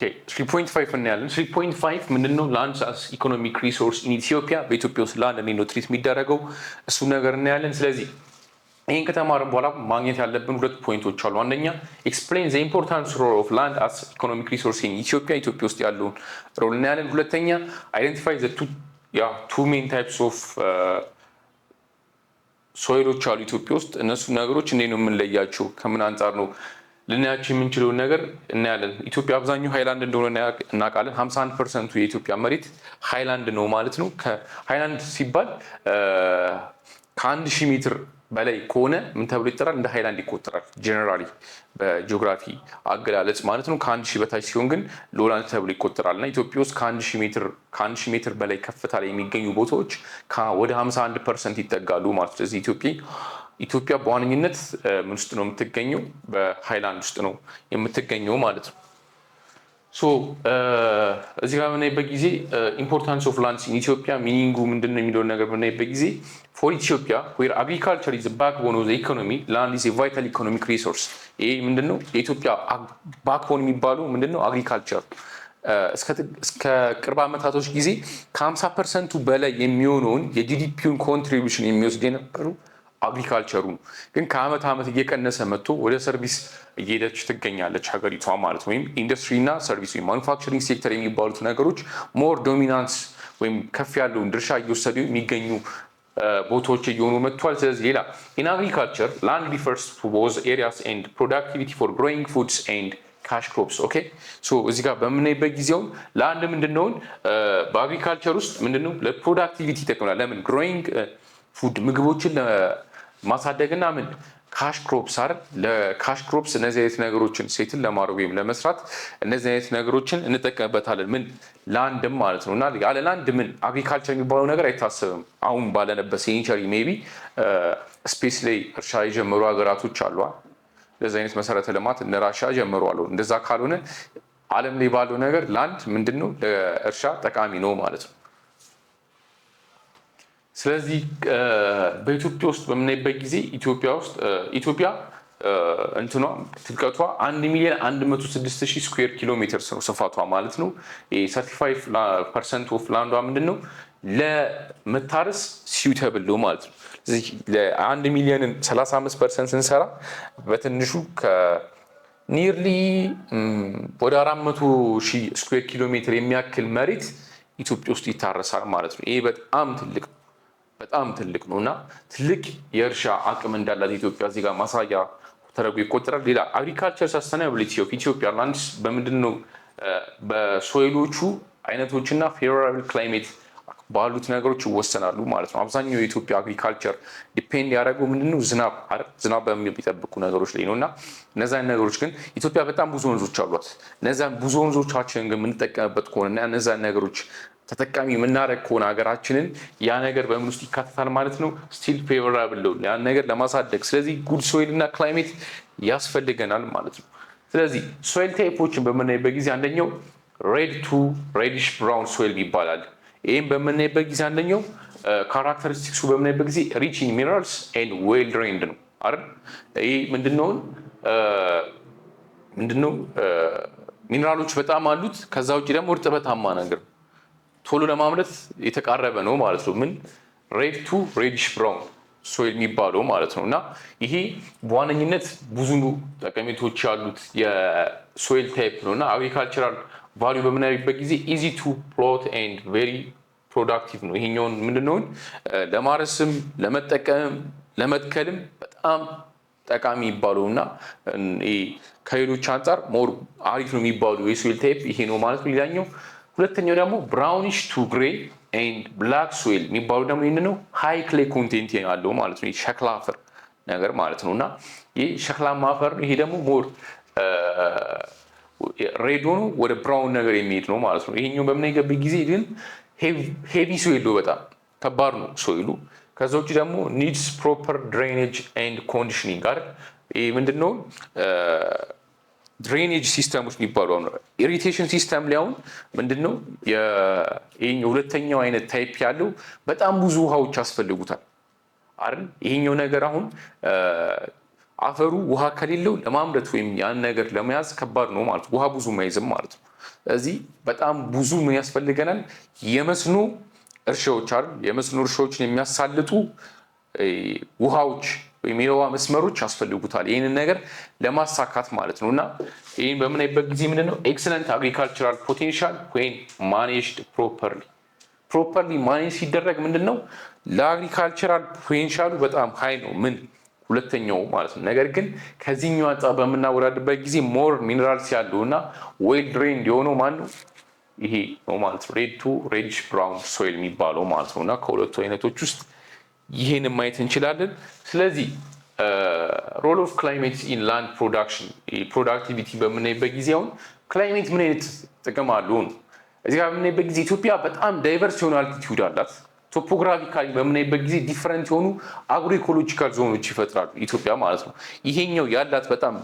Okay, 3.5 እናያለን። 3.5 ምንድነው? ላንድ አስ ኢኮኖሚክ ሪሶርስ ኢን ኢትዮጵያ በኢትዮጵያ ውስጥ ላንድ እንዴት ነው ትሪት የሚደረገው እሱ ነገር እናያለን። ስለዚህ ይህን ከተማርን በኋላ ማግኘት ያለብን ሁለት ፖይንቶች አሉ። አንደኛ ኤክስፕሌን ዘ ኢምፖርታንስ ሮል ኦፍ ላንድ አስ ኢኮኖሚክ ሪሶርስ ኢን ኢትዮጵያ ውስጥ ያለውን ሮል እናያለን። ሁለተኛ አይደንቲፋይ ዘ ቱ ሜን ታይፕስ ኦፍ ሶይሎች አሉ ኢትዮጵያ ውስጥ። እነሱ ነገሮች እንዴት ነው የምንለያቸው? ከምን አንጻር ነው ልናያቸው የምንችለውን ነገር እናያለን። ኢትዮጵያ አብዛኛው ሃይላንድ እንደሆነ እናውቃለን። 51% የኢትዮጵያ መሬት ሃይላንድ ነው ማለት ነው። ሃይላንድ ሲባል ከ1000 ሜትር በላይ ከሆነ ምን ተብሎ ይጠራል? እንደ ሃይላንድ ይቆጠራል። ጀነራሊ በጂኦግራፊ አገላለጽ ማለት ነው። ከ1000 በታች ሲሆን ግን ሎላንድ ተብሎ ይቆጠራል። እና ኢትዮጵያ ውስጥ ከ1000 ሜትር በላይ ከፍታ ላይ የሚገኙ ቦታዎች ወደ 51% ይጠጋሉ ማለት ነው። ስለዚህ ኢትዮጵያ በዋነኝነት ምን ውስጥ ነው የምትገኘው? በሃይላንድ ውስጥ ነው የምትገኘው ማለት ነው። እዚህ ጋር በምናይበት ጊዜ ኢምፖርታንስ ኦፍ ላንድስ ኢን ኢትዮጵያ ሚኒንጉ ምንድን ነው የሚለውን ነገር በምናይበት ጊዜ ፎር ኢትዮጵያ ዌር አግሪካልቸር ኢዝ ባክቦን ኦፍ ዘ ኢኮኖሚ ላንድ ኢዝ ኤ ቫይታል ኢኮኖሚክ ሪሶርስ። ይሄ ምንድነው? የኢትዮጵያ ባክቦን የሚባለው ምንድነው? አግሪካልቸር እስከ ቅርብ ዓመታቶች ጊዜ ከ50% በላይ የሚሆነውን የጂዲፒውን ኮንትሪቢሽን የሚወስድ የነበሩ አግሪካልቸሩ ነው። ግን ከአመት ዓመት እየቀነሰ መጥቶ ወደ ሰርቪስ እየሄደች ትገኛለች ሀገሪቷ ማለት ወይም ኢንዱስትሪ እና ሰርቪስ ወይም ማኑፋክቸሪንግ ሴክተር የሚባሉት ነገሮች ሞር ዶሚናንስ ወይም ከፍ ያለውን ድርሻ እየወሰዱ የሚገኙ ቦታዎች እየሆኑ መጥቷል። ስለዚህ ሌላ ኢን አግሪካልቸር ላንድ ሪፈርስ ቱ ቦዝ ኤሪያስ ኤንድ ፕሮዳክቲቪቲ ፎር ግሮዊንግ ፉድስ ኤንድ ካሽ ክሮፕስ። ኦኬ ሶ እዚህ ጋር በምናይበት ጊዜውን ለአንድ ምንድነውን በአግሪካልቸር ውስጥ ምንድነው ለፕሮዳክቲቪቲ ይጠቅማል። ለምን ግሮዊንግ ፉድ ምግቦችን ማሳደግና ምን ካሽ ክሮፕስ አይደል? ለካሽ ክሮፕስ እነዚህ አይነት ነገሮችን ሴትን ለማድረግ ወይም ለመስራት እነዚህ አይነት ነገሮችን እንጠቀምበታለን። ምን ላንድም ማለት ነው። እና ያለ ላንድ ምን አግሪካልቸር የሚባለው ነገር አይታሰብም። አሁን ባለንበት ሴንቸሪ ሜይ ቢ ስፔስ ላይ እርሻ የጀመሩ ሀገራቶች አሉ። እንደዚህ አይነት መሰረተ ልማት እነ ራሻ ጀምረዋል። እንደዛ ካልሆነ ዓለም ላይ ባለው ነገር ላንድ ምንድነው ለእርሻ ጠቃሚ ነው ማለት ነው። ስለዚህ በኢትዮጵያ ውስጥ በምናይበት ጊዜ ኢትዮጵያ እንትኗ ትልቀቷ 1,106,000 ስኩዌር ኪሎ ሜትር ነው ስፋቷ ማለት ነው። 35% ኦፍ ላንዷ ምንድነው ለመታረስ ሲዩተብል ነው ማለት ነው። ስለዚህ ለ1 ሚሊዮንን 35% ስንሰራ በትንሹ ከኒርሊ ወደ 400,000 ስኩዌር ኪሎ ሜትር የሚያክል መሬት ኢትዮጵያ ውስጥ ይታረሳል ማለት ነው። ይሄ በጣም ትልቅ ነው እና ትልቅ የእርሻ አቅም እንዳላት ኢትዮጵያ እዚህ ጋር ማሳያ ተደርጎ ይቆጠራል። ሌላ አግሪካልቸር ሰስተናቢሊቲ ኦፍ ኢትዮጵያ ላንድስ በምንድን ነው? በሶይሎቹ አይነቶችና ፌቨራብል ክላይሜት ባሉት ነገሮች ይወሰናሉ ማለት ነው። አብዛኛው የኢትዮጵያ አግሪካልቸር ዲፔንድ ያደረገው ምንድነው? ዝናብ በሚጠብቁ ነገሮች ላይ ነው እና እነዛን ነገሮች ግን ኢትዮጵያ በጣም ብዙ ወንዞች አሏት። እነዛን ብዙ ወንዞቻችንን ግን የምንጠቀምበት ከሆነና እነዛን ነገሮች ተጠቃሚ የምናደርግ ከሆነ ሀገራችንን ያ ነገር በምን ውስጥ ይካተታል ማለት ነው? ስቲል ፌቨራብል ነው ያን ነገር ለማሳደግ። ስለዚህ ጉድ ሶይል እና ክላይሜት ያስፈልገናል ማለት ነው። ስለዚህ ሶይል ታይፖችን በምናይበት ጊዜ አንደኛው ሬድ ቱ ሬዲሽ ብራውን ሶይል ይባላል። ይህም በምናይበት ጊዜ አንደኛው ካራክተሪስቲክሱ በምናይበት ጊዜ ሪች ኢን ሚነራልስ ኤንድ ዌል ድሬንድ ነው አይደል? ይህ ምንድነው ሚነራሎች በጣም አሉት። ከዛ ውጭ ደግሞ እርጥበታማ ነገር ቶሎ ለማምረት የተቃረበ ነው ማለት ነው። ምን ሬድ ቱ ሬዲሽ ብራውን ሶይል የሚባለው ማለት ነው። እና ይሄ በዋነኝነት ብዙ ጠቀሜቶች ያሉት የሶይል ታይፕ ነው እና አግሪካልቸራል ቫሊዩ በምናይበት ጊዜ ኢዚ ቱ ፕሎት ኤንድ ቬሪ ፕሮዳክቲቭ ነው። ይሄኛውን ምንድነውን ለማረስም ለመጠቀምም ለመትከልም በጣም ጠቃሚ የሚባለው እና ከሌሎች አንጻር ሞር አሪፍ ነው የሚባሉ የሶይል ታይፕ ይሄ ነው ማለት ነው። ሌላኛው ሁለተኛው ደግሞ ብራውኒሽ ቱ ግሬ ኤንድ ብላክ ሶይል የሚባሉ ደግሞ ይህን ነው ሃይ ክሌ ኮንቴንት ያለው ማለት ነው። ሸክላ አፈር ነገር ማለት ነው እና ይህ ሸክላማ አፈር ነው። ይሄ ደግሞ ሞር ሬድ ሆኖ ወደ ብራውን ነገር የሚሄድ ነው ማለት ነው። ይሄኛው በምናይበት ጊዜ ግን ሄቪ ሶይል በጣም ከባድ ነው ሶይሉ። ከዛ ውጭ ደግሞ ኒድስ ፕሮፐር ድሬኔጅ ኤንድ ኮንዲሽኒንግ ጋር ይህ ምንድነው ድሬኔጅ ሲስተሞች የሚባሉ አሁን ኢሪቴሽን ሲስተም ላይ አሁን ምንድነው ይሄኛው ሁለተኛው አይነት ታይፕ ያለው በጣም ብዙ ውሃዎች ያስፈልጉታል አይደል? ይሄኛው ነገር አሁን አፈሩ ውሃ ከሌለው ለማምረት ወይም ያን ነገር ለመያዝ ከባድ ነው ማለት ውሃ ብዙ መያዝም ማለት ነው። ስለዚህ በጣም ብዙ ምን ያስፈልገናል? የመስኖ እርሻዎች አይደል? የመስኖ እርሻዎችን የሚያሳልጡ ውሃዎች ወይም የውሃ መስመሮች ያስፈልጉታል ይህንን ነገር ለማሳካት ማለት ነው። እና ይህን በምናይበት ጊዜ ምንድነው ኤክሰለንት አግሪካልቸራል ፖቴንሻል ወይም ማኔጅድ ፕሮፐርሊ ማኔጅ ሲደረግ ምንድነው ለአግሪካልቸራል ፖቴንሻሉ በጣም ሀይ ነው። ምን ሁለተኛው ማለት ነው። ነገር ግን ከዚህኛው አንጻር በምናወዳድበት ጊዜ ሞር ሚነራልስ ያለው እና ዌል ድሬንድ የሆነው ማን ነው? ይሄ ነው ማለት ነው። ሬድ ቱ ሬዲሽ ብራውን ሶይል የሚባለው ማለት ነው። እና ከሁለቱ አይነቶች ውስጥ ይሄንን ማየት እንችላለን። ስለዚህ ሮል ኦፍ ክላይሜት ኢን ላንድ ፕሮዳክሽን ፕሮዳክቲቪቲ በምናይበት ጊዜ አሁን ክላይሜት ምን አይነት ጥቅም አለው ነው። እዚህ ጋር በምናይበት ጊዜ ኢትዮጵያ በጣም ዳይቨርስ የሆነ አልቲቲዩድ አላት። ቶፖግራፊካሊ በምናይበት ጊዜ ዲፈረንት የሆኑ አግሮ ኢኮሎጂካል ዞኖች ይፈጥራሉ ኢትዮጵያ ማለት ነው። ይሄኛው ያላት በጣም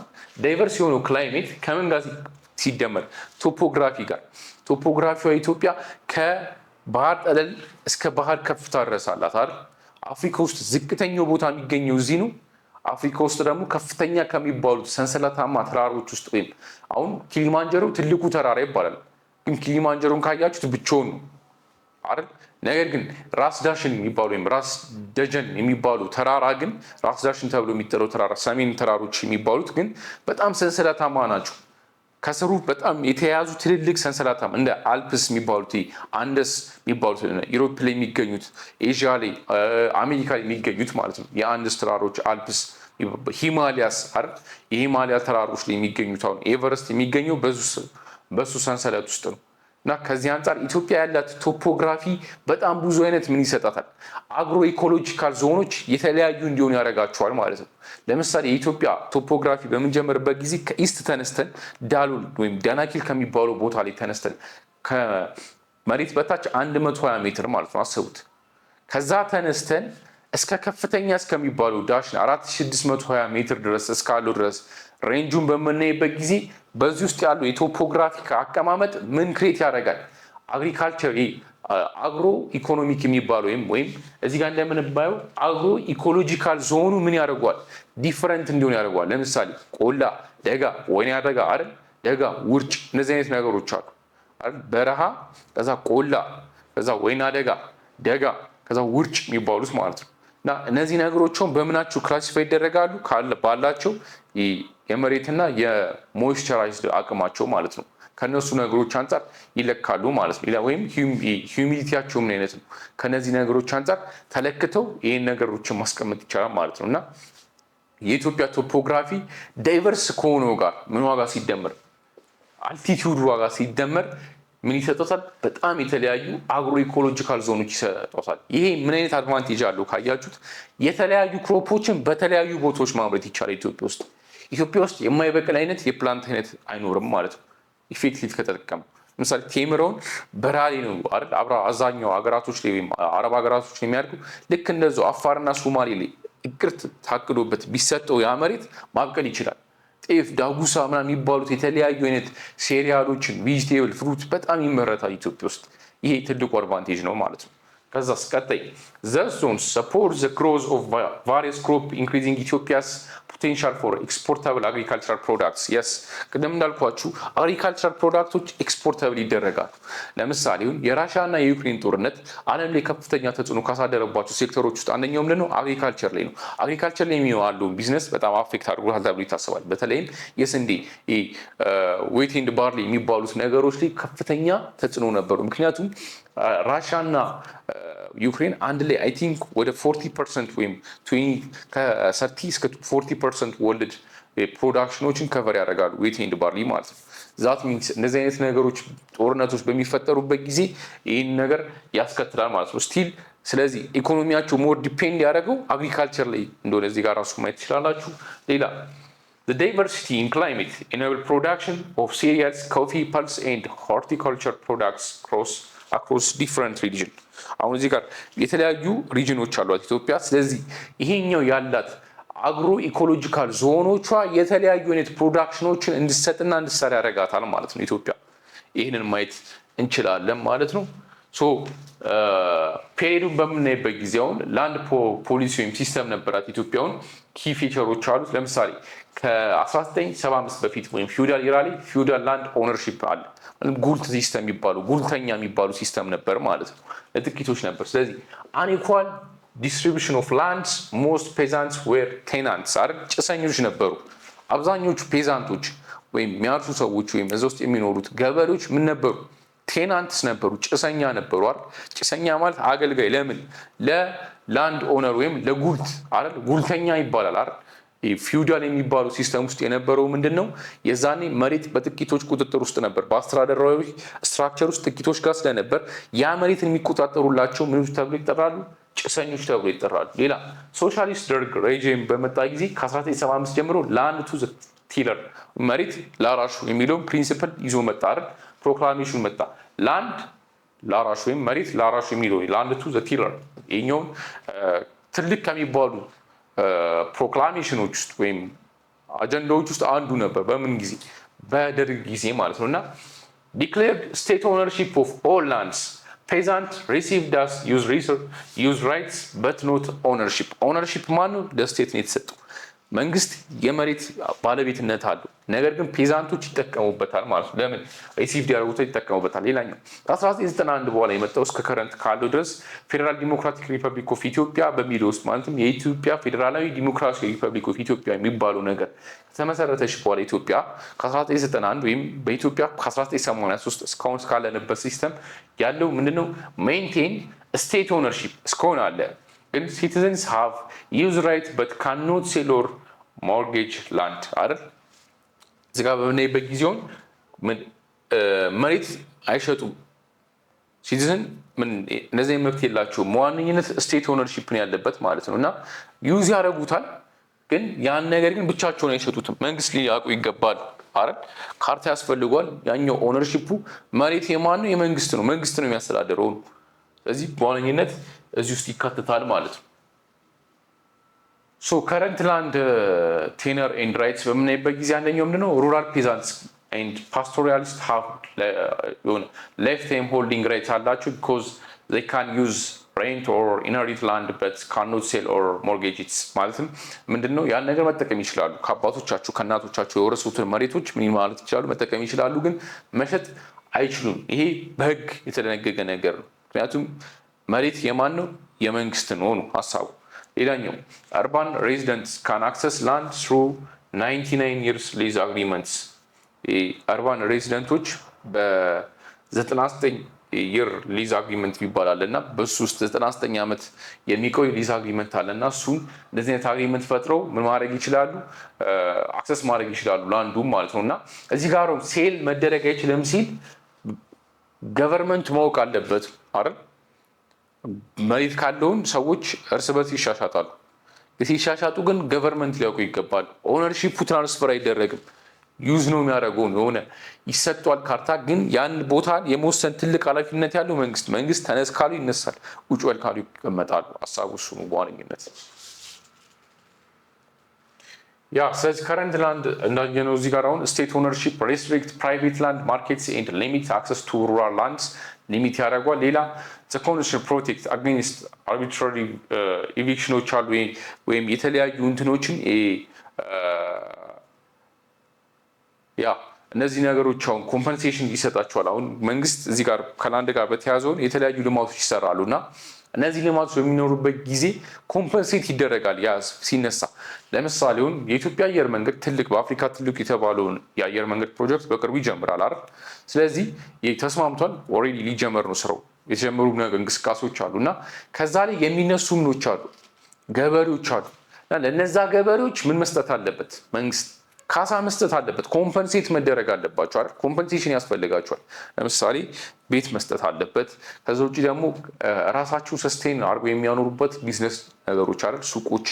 ዳይቨርስ የሆነው ክላይሜት ከምን ጋር ሲደመር ቶፖግራፊ ጋር ቶፖግራፊዋ ኢትዮጵያ ከባህር ጠለል እስከ ባህር ከፍታ ድረስ አላት አይደል? አፍሪካ ውስጥ ዝቅተኛው ቦታ የሚገኘው እዚህ ነው። አፍሪካ ውስጥ ደግሞ ከፍተኛ ከሚባሉት ሰንሰለታማ ተራሮች ውስጥ ወይም አሁን ኪሊማንጀሮ ትልቁ ተራራ ይባላል። ግን ኪሊማንጀሮን ካያችሁት ብቻውን ነው አይደል? ነገር ግን ራስ ዳሽን የሚባሉ ወይም ራስ ደጀን የሚባሉ ተራራ ግን ራስ ዳሽን ተብሎ የሚጠራው ተራራ ሰሜን ተራሮች የሚባሉት ግን በጣም ሰንሰለታማ ናቸው። ከስሩ በጣም የተያያዙ ትልልቅ ሰንሰለታማ እንደ አልፕስ የሚባሉት አንደስ የሚባሉት ዩሮፕ ላይ የሚገኙት ኤዥያ ላይ አሜሪካ ላይ የሚገኙት ማለት ነው። የአንደስ ተራሮች አልፕስ ሂማሊያስ አይደል? የሂማሊያ ተራሮች ላይ የሚገኙት አሁን ኤቨረስት የሚገኘው በሱ ሰንሰለት ውስጥ ነው። እና ከዚህ አንጻር ኢትዮጵያ ያላት ቶፖግራፊ በጣም ብዙ አይነት ምን ይሰጣታል? አግሮ ኢኮሎጂካል ዞኖች የተለያዩ እንዲሆኑ ያደርጋቸዋል ማለት ነው። ለምሳሌ የኢትዮጵያ ቶፖግራፊ በምንጀምርበት ጊዜ ከኢስት ተነስተን ዳሎል ወይም ዳናኪል ከሚባለው ቦታ ላይ ተነስተን ከመሬት በታች 120 ሜትር ማለት ነው አስቡት። ከዛ ተነስተን እስከ ከፍተኛ እስከሚባለው ዳሽን 4620 ሜትር ድረስ እስካለው ድረስ ሬንጁን በምናይበት ጊዜ በዚህ ውስጥ ያለው የቶፖግራፊክ አቀማመጥ ምን ክሬት ያደርጋል? አግሪካልቸር አግሮ ኢኮኖሚክ የሚባለው ወይም እዚህ ጋር እንደምንባየው አግሮ ኢኮሎጂካል ዞኑ ምን ያደርገዋል? ዲፈረንት እንዲሆን ያደርገዋል። ለምሳሌ ቆላ፣ ደጋ፣ ወይና ደጋ አይደል? ደጋ፣ ውርጭ እነዚህ አይነት ነገሮች አሉ አይደል? በረሃ፣ ከዛ ቆላ፣ ከዛ ወይና ደጋ፣ ደጋ፣ ከዛ ውርጭ የሚባሉት ማለት ነው። እና እነዚህ ነገሮችን በምናቸው ክላሲፋይ ይደረጋሉ? ባላቸው የመሬትና የሞይስቸራይዝድ አቅማቸው ማለት ነው። ከነሱ ነገሮች አንጻር ይለካሉ ማለት ነው። ወይም ሂዩሚዲቲያቸው ምን አይነት ነው? ከነዚህ ነገሮች አንጻር ተለክተው ይህን ነገሮችን ማስቀመጥ ይቻላል ማለት ነው። እና የኢትዮጵያ ቶፖግራፊ ዳይቨርስ ከሆነው ጋር ምን ዋጋ ሲደመር አልቲቲዩድ ዋጋ ሲደመር ምን ይሰጣታል? በጣም የተለያዩ አግሮ ኢኮሎጂካል ዞኖች ይሰጣታል። ይሄ ምን አይነት አድቫንቴጅ አለው ካያችሁት፣ የተለያዩ ክሮፖችን በተለያዩ ቦታዎች ማምረት ይቻላል። ኢትዮጵያ ውስጥ የማይበቅል አይነት የፕላንት አይነት አይኖርም ማለት ነው። ኢፌክቲቭ ከተጠቀሙ ለምሳሌ ቴምረውን በራሌ ነው አይደል? አብዛኛው ሀገራቶች ላይ ወይም አረብ ሀገራቶች ላይ የሚያድጉ ልክ እንደዛው አፋርና ሶማሌ ላይ እቅርት ታቅዶበት ቢሰጠው ያ መሬት ማብቀል ይችላል። ጤፍ፣ ዳጉሳ ምናምን የሚባሉት የተለያዩ አይነት ሴሪያሎችን ቬጂቴብል፣ ፍሩት በጣም ይመረታል ኢትዮጵያ ውስጥ። ይሄ ትልቁ አድቫንቴጅ ነው ማለት ነው። ከዛ ስቀጣይ ዘሶን ሰፖርት ዘ ግሮዝ ኦፍ ቫሪየስ ክሮፕ ኢንክሪዚንግ ኢትዮጵያስ ፖቴንሻል ፎር ኤክስፖርታብል አግሪካልቸራል ፕሮዳክትስ የስ ቅድም እንዳልኳችሁ አግሪካልቸራል ፕሮዳክቶች ኤክስፖርታብል ይደረጋሉ። ለምሳሌ የራሽያ እና የዩክሬን ጦርነት ዓለም ላይ ከፍተኛ ተጽዕኖ ካሳደረባቸው ሴክተሮች ውስጥ አንደኛው ምንድነው? አግሪካልቸር ላይ ነው። አግሪካልቸር ላይ የሚዋለው ቢዝነስ በጣም አፌክት አድርጎታል ተብሎ ይታሰባል። በተለይም የስንዴ ዌት ኤንድ ባርሊ የሚባሉት ነገሮች ላይ ከፍተኛ ተጽዕኖ ነበሩ። ምክንያቱም ራሽያ እና ዩክሬን አንድ ላይ አይ ቲንክ ወደ 40% ወይም ከ30 እስከ 40% ወርልድ ፕሮዳክሽኖችን ከቨር ያደርጋሉ ዌት ኤንድ ባርሊ ማለት ነው። ዛት ሚንስ እነዚህ አይነት ነገሮች ጦርነቶች በሚፈጠሩበት ጊዜ ይህን ነገር ያስከትላል ማለት ነው ስቲል። ስለዚህ ኢኮኖሚያቸው ሞር ዲፔንድ ያደረገው አግሪካልቸር ላይ እንደሆነ እዚህ ጋር ራሱ ማየት ትችላላችሁ። ሌላ The diversity in climate enable production of cereals, coffee, pulse and horticulture products across different region። አሁን እዚህ ጋር የተለያዩ ሪጅኖች አሏት ኢትዮጵያ። ስለዚህ ይሄኛው ያላት አግሮ ኢኮሎጂካል ዞኖቿ የተለያዩ አይነት ፕሮዳክሽኖችን እንድሰጥና እንድሰራ ያደርጋታል ማለት ነው ኢትዮጵያ። ይህንን ማየት እንችላለን ማለት ነው። ሶ ፔሪዱን በምናይበት ጊዜ አሁን ላንድ ፖሊሲ ወይም ሲስተም ነበራት ኢትዮጵያውን ኪ ፊቸሮች አሉት። ለምሳሌ ከ1975 በፊት ወይም ፊውዳል ኢራ ላይ ፊውዳል ላንድ ኦነርሺፕ አለ። ጉልት ሲስተም የሚባሉ ጉልተኛ የሚባሉ ሲስተም ነበር ማለት ነው። ለጥቂቶች ነበር። ስለዚህ unequal distribution of lands, most peasants were tenants አይደል? ጭሰኞች ነበሩ። አብዛኞቹ ፔዛንቶች ወይም የሚያርሱ ሰዎች ወይም እዛ ውስጥ የሚኖሩት ገበሬዎች ምን ነበሩ? ቴናንትስ ነበሩ፣ ጭሰኛ ነበሩ አይደል? ጭሰኛ ማለት አገልጋይ። ለምን? ለላንድ ኦነር ወይም ለጉልት አይደል? ጉልተኛ ይባላል አይደል? ፊውዳል የሚባለው ሲስተም ውስጥ የነበረው ምንድነው? የዛኔ መሬት በጥቂቶች ቁጥጥር ውስጥ ነበር። በአስተዳደራዊ ስትራክቸር ውስጥ ጥቂቶች ጋር ስለነበር ያ መሬትን የሚቆጣጠሩላቸው ምኖች ተብሎ ይጠራሉ? ጭሰኞች ተብሎ ይጠራሉ። ሌላ ሶሻሊስት ደርግ ሬጂም በመጣ ጊዜ ከ1975 ጀምሮ ላንድ ቱ ዘ ቲለር መሬት ላራሹ የሚለውን ፕሪንሲፕል ይዞ መጣ አይደል? ፕሮክላሜሽን መጣ። ላንድ ላራሹ ወይም መሬት ላራሹ የሚለው ላንድ ቱ ዘ ቲለር ይሄኛውን ትልቅ ከሚባሉ ፕሮክላሜሽኖች ውስጥ ወይም አጀንዳዎች ውስጥ አንዱ ነበር። በምን ጊዜ? በደርግ ጊዜ ማለት ነው። እና ዲክሌርድ ስቴት ኦነርሺፕ ኦፍ ኦል ላንድስ ፔዛንት ሪሲቭድ አስ ዩዝ ራይትስ በት ኖት ኦነርሺፕ። ኦነርሺፕ ማነው? ለስቴት ነው የተሰጠው። መንግስት የመሬት ባለቤትነት አለው፣ ነገር ግን ፔዛንቶች ይጠቀሙበታል ማለት ነው። ለምን? ሪሲቭድ ያደረጉት ይጠቀሙበታል። ሌላኛው 1991 በኋላ የመጣው እስከ ከረንት ካለው ድረስ ፌዴራል ዲሞክራቲክ ሪፐብሊክ ኦፍ ኢትዮጵያ በሚለው ውስጥ ማለትም የኢትዮጵያ ፌዴራላዊ ዲሞክራሲያዊ ሪፐብሊክ ኦፍ ኢትዮጵያ የሚባለው ነገር ከተመሰረተች በኋላ ኢትዮጵያ ከ1991 ወይም በኢትዮጵያ ከ1983 እስካሁን እስካለንበት ሲስተም ያለው ምንድነው? ሜንቴን ስቴት ኦነርሺፕ እስካሁን አለ። ግን ሲቲዘንስ ሃቭ ዩዝ ራይት በት ካንኖት ሴል ኦር ሞርጌጅ ላንድ አይደል? እዚጋ በምናይበት ጊዜውን መሬት አይሸጡም። ሲቲዘን እነዚህ መብት የላቸውም። መዋነኝነት ስቴት ኦነርሺፕ ነው ያለበት ማለት ነው። እና ዩዝ ያደርጉታል፣ ግን ያን ነገር ግን ብቻቸውን አይሸጡትም። መንግስት ሊያውቁ ይገባል አይደል? ካርታ ያስፈልጓል። ያኛው ኦነርሺፑ መሬት የማን ነው? የመንግስት ነው። መንግስት ነው የሚያስተዳድረው። ስለዚህ በዋነኝነት እዚህ ውስጥ ይካተታል ማለት ነው። ሶ ከረንት ላንድ ቴነር ኤንድ ራይትስ በምናይበት ጊዜ አንደኛው ምንድነው? ሩራል ፔዛንትስ ኤንድ ፓስቶሪያሊስት ሃቭ ላይፍ ታይም ሆልዲንግ ራይትስ አላቸው ቢኮዝ they can use rent or inherit land but cannot sell or mortgage it። ማለትም ምንድነው? ያን ነገር መጠቀም ይችላሉ። ከአባቶቻቸው ከእናቶቻቸው የወረሱትን መሬቶች ምን ማለት ይችላሉ? መጠቀም ይችላሉ፣ ግን መሸጥ አይችሉም። ይሄ በህግ የተደነገገ ነገር ነው። ምክንያቱም መሬት የማን ነው? የመንግስት ነው ሀሳቡ። ሌላኛው አርባን ሬዚደንትስ ካን አክሰስ ላንድ ትሩ 99 years ሊዝ አግሪመንትስ። አርባን ሬዚደንቶች በ99 year ሊዝ አግሪመንት ይባላል እና በሱ ውስጥ 99 ዓመት የሚቆይ ሊዝ አግሪመንት አለ እና እሱን እንደዚህ አይነት አግሪመንት ፈጥረው ምን ማድረግ ይችላሉ? አክሰስ ማድረግ ይችላሉ ላንዱም ማለት ነው። እና እዚህ ጋር ሴል መደረግ አይችልም ሲል ገቨርንመንት ማወቅ አለበት አይደል? መሬት ካለውን ሰዎች እርስ በርስ ይሻሻጣሉ። ሲሻሻጡ ግን ገቨርንመንት ሊያውቁ ይገባል። ኦነርሺፑ ትራንስፈር አይደረግም፣ ዩዝ ነው የሚያደርገው። የሆነ ይሰጧል ካርታ፣ ግን ያን ቦታ የመወሰን ትልቅ ኃላፊነት ያለው መንግስት ተነስ ካሉ ይነሳል፣ ቁጭ በል ካሉ ይቀመጣሉ። ሀሳቡ እሱ ነው በዋነኝነት። ያ ስለዚህ ከረንት ላንድ እንዳየነው እዚህ ጋር አሁን ስቴት ኦነርሺፕ ሬስትሪክት ፕራይቬት ላንድ ማርኬትስ ኤንድ ሊሚት አክሰስ ቱ ሩራል ላንድስ ሊሚት ያደርጓል። ሌላ ኮንስቲቱሽን ፕሮቴክት አጌንስት አርቢትራሪ ኢቪክሽኖች አሉ ወይም የተለያዩ እንትኖችን ያ እነዚህ ነገሮች አሁን ኮምፐንሴሽን ይሰጣቸዋል። አሁን መንግስት እዚህ ጋር ከላንድ ጋር በተያዘውን የተለያዩ ልማቶች ይሰራሉ እና እነዚህ ልማቶች በሚኖሩበት ጊዜ ኮምፐንሴት ይደረጋል። ያ ሲነሳ ለምሳሌ አሁን የኢትዮጵያ አየር መንገድ ትልቅ በአፍሪካ ትልቅ የተባለውን የአየር መንገድ ፕሮጀክት በቅርቡ ይጀምራል አይደል? ስለዚህ ተስማምቷል። ኦልሬዲ ሊጀመር ነው ስራው። የተጀመሩ እንቅስቃሴዎች አሉ እና ከዛ ላይ የሚነሱ ምኖች አሉ፣ ገበሬዎች አሉ። ለነዛ ገበሬዎች ምን መስጠት አለበት? መንግስት ካሳ መስጠት አለበት። ኮምፐንሴት መደረግ አለባቸው አይደል? ኮምፐንሴሽን ያስፈልጋቸዋል። ለምሳሌ ቤት መስጠት አለበት። ከዛ ውጭ ደግሞ ራሳቸው ሰስቴን አድርገው የሚያኖሩበት ቢዝነስ ነገሮች አይደል? ሱቆች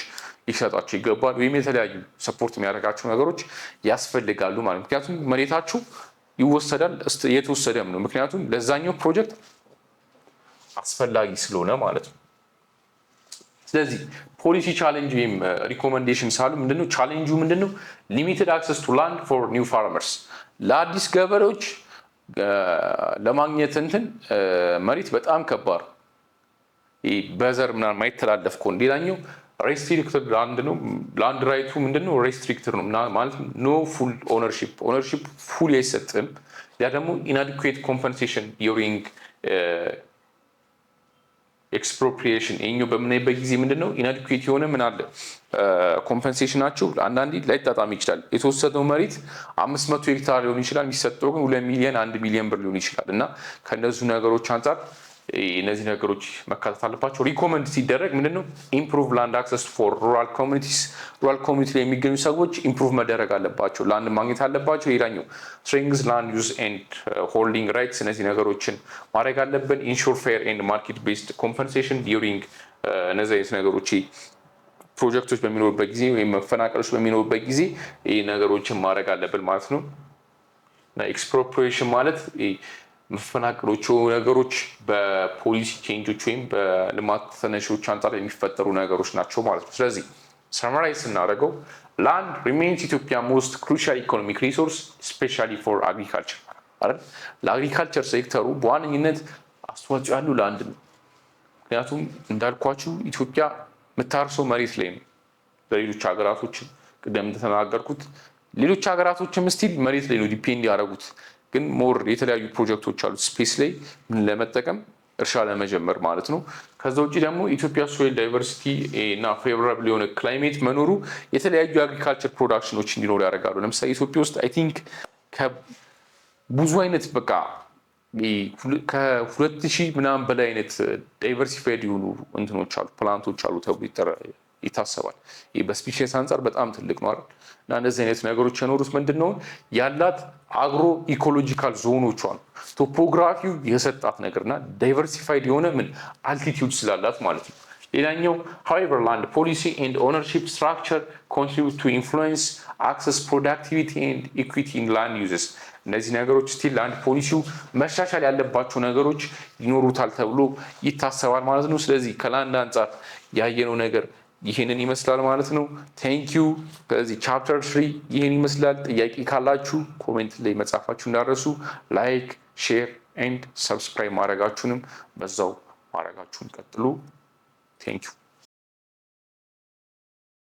ሊሰጣቸው ይገባል። ወይም የተለያዩ ሰፖርት የሚያደርጋቸው ነገሮች ያስፈልጋሉ ማለት ነው። ምክንያቱም መሬታችሁ ይወሰዳል፣ የተወሰደም ነው። ምክንያቱም ለዛኛው ፕሮጀክት አስፈላጊ ስለሆነ ማለት ነው። ስለዚህ ፖሊሲ ቻሌንጅ ወይም ሪኮመንዴሽን ሳሉ ምንድነው? ቻሌንጁ ምንድነው? ሊሚትድ አክሰስ ቱ ላንድ ፎር ኒው ፋርመርስ፣ ለአዲስ ገበሬዎች ለማግኘት መሬት በጣም ከባድ፣ በዘር ምናምን ማይተላለፍ ከሆነ። ሌላኛው ሬስትሪክትድ ላንድ ነው። ላንድ ራይቱ ምንድነው? ሬስትሪክትድ ነው ማለት ኖ ፉል ኦነርሺፕ ፉል አይሰጥም። ያ ደግሞ ኢናዲኩዌት ኮምፐንሴሽን ዲዩሪንግ ኤክስፕሮፕሪዬሽን ይሄኛው በምናይበት ጊዜ ምንድነው ኢናዲኩዌት የሆነ ምን አለ ኮምፐንሴሽናቸው አንዳንዴ ላይጣጣም ይችላል። የተወሰደው መሬት 500 ሄክታር ሊሆን ይችላል፣ የሚሰጠው ግን 2 ሚሊዮን 1 ሚሊዮን ብር ሊሆን ይችላል። እና ከነዚህ ነገሮች አንጻር እነዚህ ነገሮች መካተት አለባቸው። ሪኮመንድ ሲደረግ ምንድነው ኢምፕሩቭ ላንድ አክሰስ ፎር ሩራል ኮሚኒቲስ፣ ሩራል ኮሚኒቲ ላይ የሚገኙ ሰዎች ኢምፕሩቭ መደረግ አለባቸው፣ ላንድ ማግኘት አለባቸው። ሌላኛው ስትሪንግስ ላንድ ዩዝ ኤንድ ሆልዲንግ ራይትስ፣ እነዚህ ነገሮችን ማድረግ አለብን። ኢንሹር ፌር ኤንድ ማርኬት ቤስድ ኮምፐንሴሽን ዲዩሪንግ እነዚህ አይነት ነገሮች ፕሮጀክቶች በሚኖሩበት ጊዜ ወይም መፈናቀሎች በሚኖሩበት ጊዜ ይህ ነገሮችን ማድረግ አለብን ማለት ነው። እና ኤክስፕሮፕሪዬሽን ማለት መፈናቀሎቹ ነገሮች በፖሊሲ ቼንጆች ወይም በልማት ተነሺዎች አንጻር የሚፈጠሩ ነገሮች ናቸው ማለት ነው። ስለዚህ ሰመራይዝ ስናደርገው ላንድ ሪሜንስ ኢትዮጵያ ሞስት ክሩሻል ኢኮኖሚክ ሪሶርስ ስፔሻሊ ፎር አግሪካልቸር አይደል። ለአግሪካልቸር ሴክተሩ በዋነኝነት አስተዋጽኦ ያለው ላንድ ነው። ምክንያቱም እንዳልኳችሁ ኢትዮጵያ የምታርሰው መሬት ላይ ነው። ለሌሎች ሀገራቶችም ቅደም እንደተናገርኩት ሌሎች ሀገራቶችም ስቲል መሬት ላይ ነው ዲፔንድ ያደረጉት። ግን ሞር የተለያዩ ፕሮጀክቶች አሉት ስፔስ ላይ ምን ለመጠቀም እርሻ ለመጀመር ማለት ነው። ከዛ ውጭ ደግሞ ኢትዮጵያ ሶይል ዳይቨርሲቲ እና ፌቨራብል የሆነ ክላይሜት መኖሩ የተለያዩ የአግሪካልቸር ፕሮዳክሽኖች እንዲኖሩ ያደርጋሉ። ለምሳሌ ኢትዮጵያ ውስጥ አይ ቲንክ ብዙ አይነት በቃ ከ2000 ምናምን በላይ አይነት ዳይቨርሲፋይድ የሆኑ እንትኖች አሉ ፕላንቶች አሉ ተብሎ ይታሰባል። ይህ በስፒሽስ አንጻር በጣም ትልቅ ነው አይደል። እና እንደዚህ አይነት ነገሮች የኖሩት ምንድነው ያላት አግሮ ኢኮሎጂካል ዞኖቿ ነው። ቶፖግራፊው የሰጣት ነገርና ዳይቨርሲፋይድ የሆነ ምን አልቲቲዩድ ስላላት ማለት ነው። ሌላኛው however land policy and ownership structure contribute to influence access productivity and equity in land uses። እነዚህ ነገሮች ስቲል ላንድ ፖሊሲው መሻሻል ያለባቸው ነገሮች ይኖሩታል ተብሎ ይታሰባል ማለት ነው። ስለዚህ ከላንድ አንጻር ያየነው ነገር ይህንን ይመስላል ማለት ነው። ቴንኪዩ። ከዚህ ቻፕተር 3 ይህን ይመስላል። ጥያቄ ካላችሁ ኮሜንት ላይ መጻፋችሁ እንዳረሱ፣ ላይክ ሼር ኤንድ ሰብስክራይብ ማድረጋችሁንም በዛው ማድረጋችሁን ቀጥሉ። ቴንኪዩ።